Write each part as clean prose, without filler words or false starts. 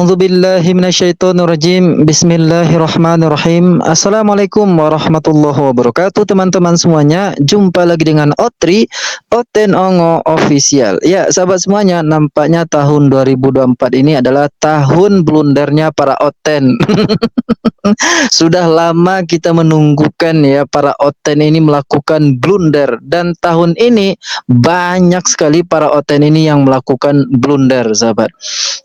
A'udzu billahi minasyaitonir rajim. Bismillahirrahmanirrahim. Assalamualaikum warahmatullahi wabarakatuh, teman-teman semuanya. Jumpa lagi dengan Otri, Oten Ongo Official. Ya, sahabat semuanya, nampaknya tahun 2024 ini adalah tahun blundernya para Oten. Sudah lama kita menunggukan ya para Oten ini melakukan blunder, dan tahun ini banyak sekali para Oten ini yang melakukan blunder, sahabat.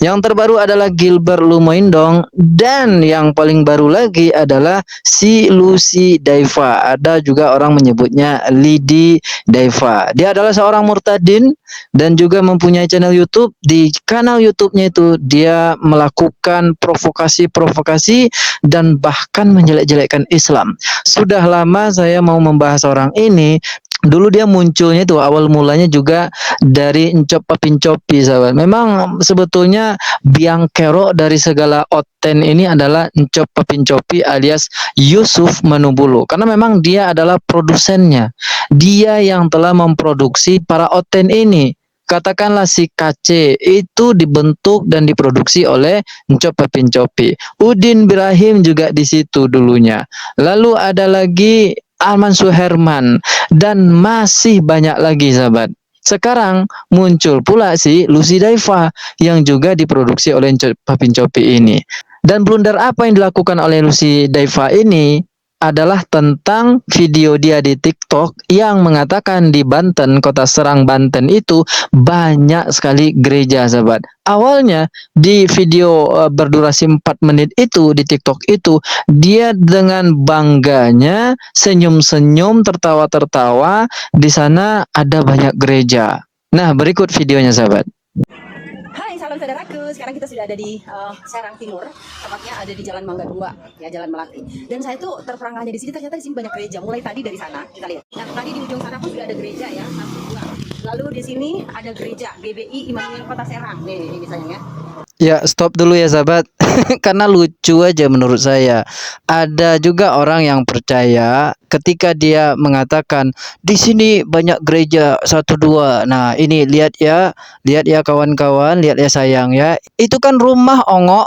Yang terbaru adalah Gilbert Lumoindong, dan yang paling baru lagi adalah si Lucy Daiva. Ada juga orang menyebutnya Lidi Daiva. Dia adalah seorang murtadin dan juga mempunyai channel YouTube. Di kanal YouTube-nya itu dia melakukan provokasi-provokasi dan bahkan menjelek-jelekkan Islam. Sudah lama saya mau membahas orang ini. Dulu dia munculnya itu awal mulanya juga dari Encop Papincopi, sahabat. Memang sebetulnya biang kerok dari segala Oten ini adalah Encop Papincopi alias Yusuf Manubulu, karena memang dia adalah produsennya. Dia yang telah memproduksi para Oten ini. Katakanlah si KC itu dibentuk dan diproduksi oleh Encop Papincopi. Udin Ibrahim juga di situ dulunya. Lalu ada lagi Arman Suherman, dan masih banyak lagi, sahabat. Sekarang muncul pula si Lucy Daiva yang juga diproduksi oleh Papincopi ini. Dan blunder apa yang dilakukan oleh Lucy Daiva ini adalah tentang video dia di TikTok yang mengatakan di Banten, kota Serang Banten itu banyak sekali gereja, sahabat. Awalnya di video berdurasi 4 menit itu di TikTok itu, dia dengan bangganya senyum-senyum, tertawa-tertawa, di sana ada banyak gereja. Nah, berikut videonya, sahabat. Hai, salam saudaraku. Sekarang kita sudah ada di Serang Timur, tepatnya ada di Jalan Mangga 2, ya, Jalan Melati. Dan saya tuh terperangahnya di sini, ternyata di sini banyak gereja. Mulai tadi dari sana, kita lihat. Nah, tadi di ujung sana pun sudah ada gereja ya, 1, 2. Lalu di sini ada gereja GBI Immanuel Kota Serang. Nih, ini sayang ya. Ya, stop dulu ya, sahabat. Karena lucu aja menurut saya. Ada juga orang yang percaya ketika dia mengatakan di sini banyak gereja 1, 2. Nah, ini lihat ya kawan-kawan, lihat ya sayang ya. Itu kan rumah Ongo.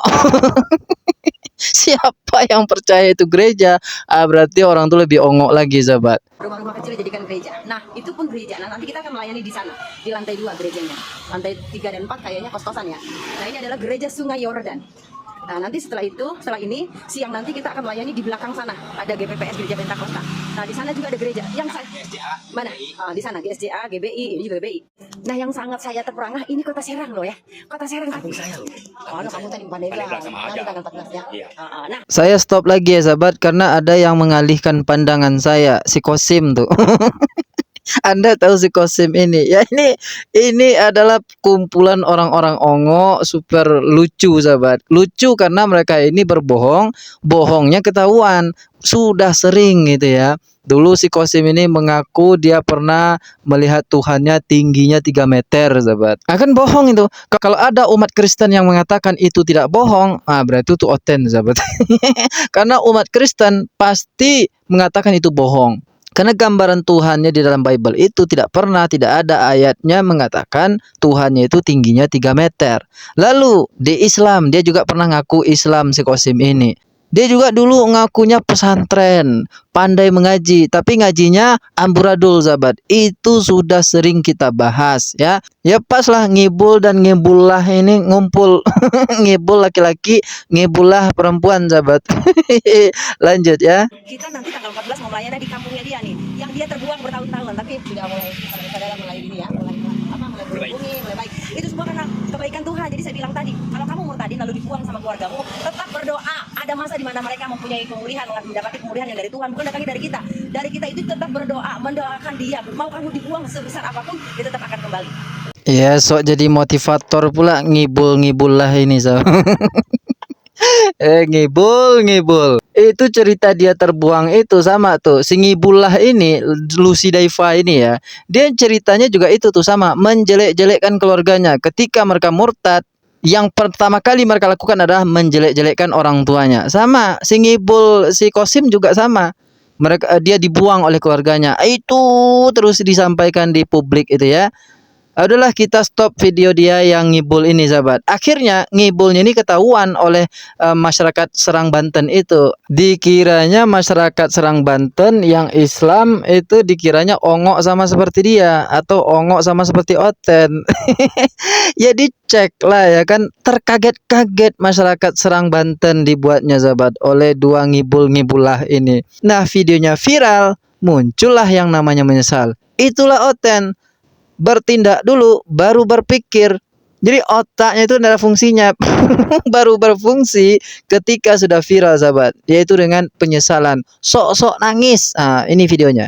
Siapa yang percaya itu gereja? Berarti orang tuh lebih ongok lagi, sahabat. Rumah-rumah kecil dijadikan gereja. Nah, itu pun gereja. Nah, nanti kita akan melayani di sana, di lantai 2 gerejanya. Lantai 3 dan 4 kayaknya kos-kosan ya. Nah, ini adalah gereja Sungai Yordan. Nah, nanti setelah ini siang nanti kita akan melayani di belakang sana. Ada GPPS Gereja Pentakosta. Nah, di sana juga ada gereja. Yang saya mana? Di sana GSJA, GBI, ini juga GBI. Nah, yang sangat saya terperangah ini Kota Serang loh ya. Kota Serang kampung saya loh. Oh, kamu tadi Pandeglang. Nanti tanggal 14 ya. Nah, saya stop lagi ya, sahabat, karena ada yang mengalihkan pandangan saya, si Kosim tuh. Anda tahu si Kosim ini? Ya, ini adalah kumpulan orang-orang Ongo super lucu, sahabat. Lucu karena mereka ini berbohong, bohongnya ketahuan. Sudah sering gitu ya. Dulu si Kosim ini mengaku dia pernah melihat Tuhannya tingginya 3 meter, sahabat. Akan bohong itu. Kalau ada umat Kristen yang mengatakan itu tidak bohong, berarti itu Oten, sahabat. Karena umat Kristen pasti mengatakan itu bohong. Karena gambaran Tuhannya di dalam Bible itu tidak ada ayatnya mengatakan Tuhannya itu tingginya 3 meter. Lalu di Islam, dia juga pernah ngaku Islam si Kosim ini. Dia juga dulu ngakunya pesantren, pandai mengaji, tapi ngajinya amburadul, sahabat. Itu sudah sering kita bahas ya. Ya pas lah ngibul dan ngibullah ini ngumpul. Ngibul laki-laki, ngibullah perempuan, sahabat. Lanjut ya. kita nanti tanggal 14 mau melayani di kampungnya dia nih, yang dia terbuang bertahun-tahun, tapi sudah mulai ini ya, mulai berbunyi, mulai baik. Itu semua karena kebaikan Tuhan. Jadi saya bilang tadi, kalau kamu murtadin lalu dibuang sama keluargamu, tetap berdoa. Ada masa di mana mereka mempunyai pemulihan, mendapati pemulihan yang dari Tuhan, bukan datangnya dari kita. Dari kita itu tetap berdoa, mendoakan dia. Mau kamu dibuang sebesar apapun, dia tetap akan kembali. Ya, sok jadi motivator pula, ngibul lah ini, so. Ngibul. Itu cerita dia terbuang itu sama tuh. Si ngibullah ini, Lucy Daiva ini ya. Dia ceritanya juga itu tuh sama, menjelek-jelekkan keluarganya. Ketika mereka murtad, yang pertama kali mereka lakukan adalah menjelek-jelekkan orang tuanya. Sama, si ngibul, si Kosim juga sama. Dia dibuang oleh keluarganya. Itu terus disampaikan di publik itu ya. Udahlah kita stop video dia yang ngibul ini sahabat. Akhirnya ngibulnya ini ketahuan oleh masyarakat Serang Banten itu. Dikiranya masyarakat Serang Banten yang Islam itu dikiranya ongok sama seperti dia atau ongok sama seperti Oten. Ya dicek lah ya kan, terkaget-kaget masyarakat Serang Banten dibuatnya sahabat oleh dua ngibul-ngibulah ini. Nah videonya viral, muncullah yang namanya menyesal. Itulah Oten. Bertindak dulu baru berpikir. Jadi otaknya itu adalah fungsinya baru berfungsi ketika sudah viral sahabat, yaitu dengan penyesalan, sok-sok nangis. Ini videonya.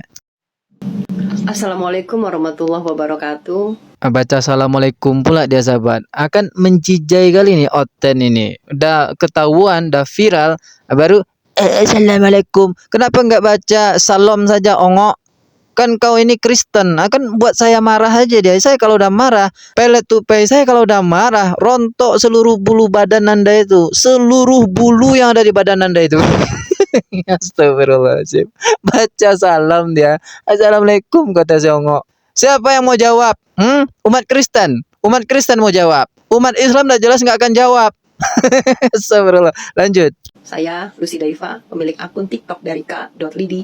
Assalamualaikum warahmatullahi wabarakatuh. Baca assalamualaikum pula dia sahabat. Akan menjijai kali nih Oten ini. Udah ketahuan, udah viral, baru assalamualaikum. Kenapa nggak baca salam saja ongok? Kan kau ini Kristen, akan buat saya marah aja dia. Saya kalau udah marah, pelet tupai saya kalau udah marah, rontok seluruh bulu badan Anda itu, seluruh bulu yang ada di badan Anda itu. Astagfirullahaladzim. Baca salam dia. Assalamualaikum kata Siongo. Siapa yang mau jawab? Umat Kristen. Umat Kristen mau jawab. Umat Islam dah jelas nggak akan jawab. Astagfirullah. Lanjut. Saya Lucy Daifa, pemilik akun TikTok dari k.lidi.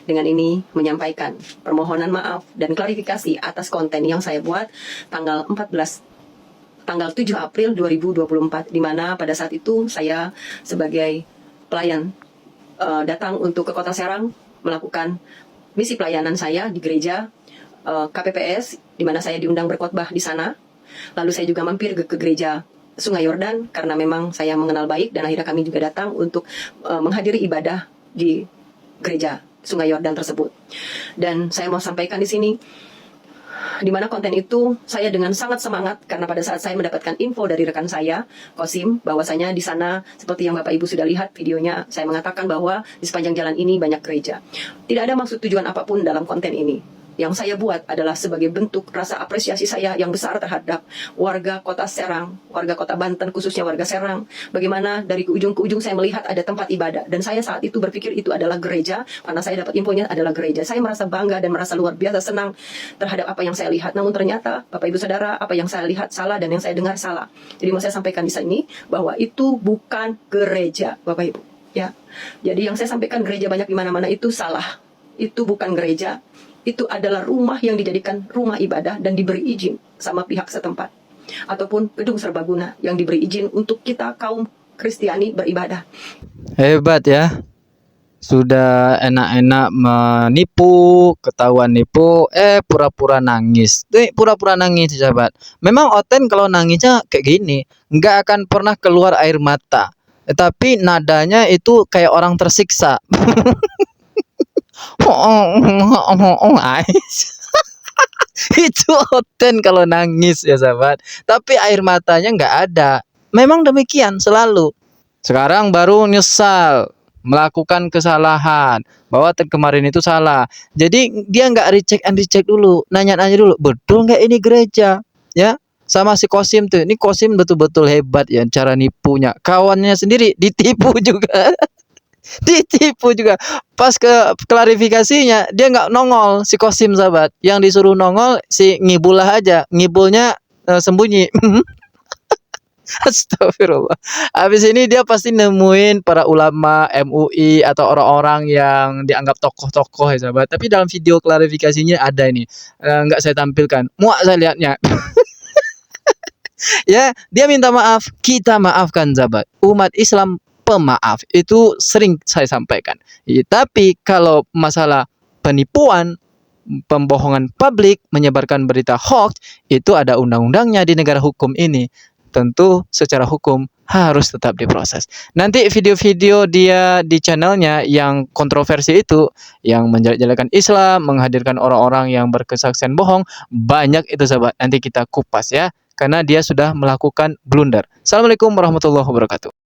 Dengan ini menyampaikan permohonan maaf dan klarifikasi atas konten yang saya buat tanggal 7 April 2024, di mana pada saat itu saya sebagai pelayan datang untuk ke Kota Serang melakukan misi pelayanan saya di gereja KPPS, di mana saya diundang berkhotbah di sana. Lalu saya juga mampir ke gereja Sungai Yordan karena memang saya mengenal baik, dan akhirnya kami juga datang untuk menghadiri ibadah di gereja Sungai Yordan tersebut. Dan saya mau sampaikan di sini, di mana konten itu saya dengan sangat semangat karena pada saat saya mendapatkan info dari rekan saya Kosim bahwasanya di sana seperti yang Bapak Ibu sudah lihat videonya, saya mengatakan bahwa di sepanjang jalan ini banyak gereja. Tidak ada maksud tujuan apapun dalam konten ini. Yang saya buat adalah sebagai bentuk rasa apresiasi saya yang besar terhadap warga Kota Serang, warga Kota Banten, khususnya warga Serang. Bagaimana dari ujung ke ujung saya melihat ada tempat ibadah, dan saya saat itu berpikir itu adalah gereja, karena saya dapat infonya adalah gereja. Saya merasa bangga dan merasa luar biasa senang terhadap apa yang saya lihat. Namun ternyata Bapak Ibu Saudara, apa yang saya lihat salah dan yang saya dengar salah. Jadi mau saya sampaikan di sini bahwa itu bukan gereja, Bapak Ibu. Ya, jadi yang saya sampaikan gereja banyak di mana-mana itu salah. Itu bukan gereja. Itu adalah rumah yang dijadikan rumah ibadah dan diberi izin sama pihak setempat, ataupun gedung serbaguna yang diberi izin untuk kita kaum Kristiani beribadah. Hebat ya. Sudah enak-enak menipu, ketahuan nipu, pura-pura nangis. Pura-pura nangis sahabat. Memang Oten kalau nangisnya kayak gini, nggak akan pernah keluar air mata. Tapi nadanya itu kayak orang tersiksa. Itu Oten kalau nangis ya sahabat. Tapi air matanya nggak ada. Memang demikian selalu. Sekarang baru nyesal melakukan kesalahan, bahwa kemarin itu salah. Jadi dia nggak recheck and recheck dulu, nanya-nanya dulu, betul nggak ini gereja? Ya, sama si Kosim tuh. Ini Kosim betul-betul hebat ya cara nipunya. Kawannya sendiri ditipu juga. Ditipu juga. Pas ke klarifikasinya dia nggak nongol si Kosim sahabat. Yang disuruh nongol si Ngibullah aja. Ngibulnya sembunyi. Astagfirullah. Habis ini dia pasti nemuin para ulama MUI atau orang-orang yang dianggap tokoh-tokoh ya sahabat. Tapi dalam video klarifikasinya ada ini, nggak saya tampilkan. Muak saya lihatnya. Ya, dia minta maaf, kita maafkan sahabat. Umat Islam pemaaf, itu sering saya sampaikan. Tapi kalau masalah penipuan, pembohongan publik, menyebarkan berita hoax, itu ada undang-undangnya di negara hukum ini. Tentu secara hukum harus tetap diproses. Nanti video-video dia di channelnya yang kontroversi itu, yang menjelek-jelekan Islam, menghadirkan orang-orang yang berkesaksian bohong, banyak itu sahabat. Nanti kita kupas ya, karena dia sudah melakukan blunder. Assalamualaikum warahmatullahi wabarakatuh.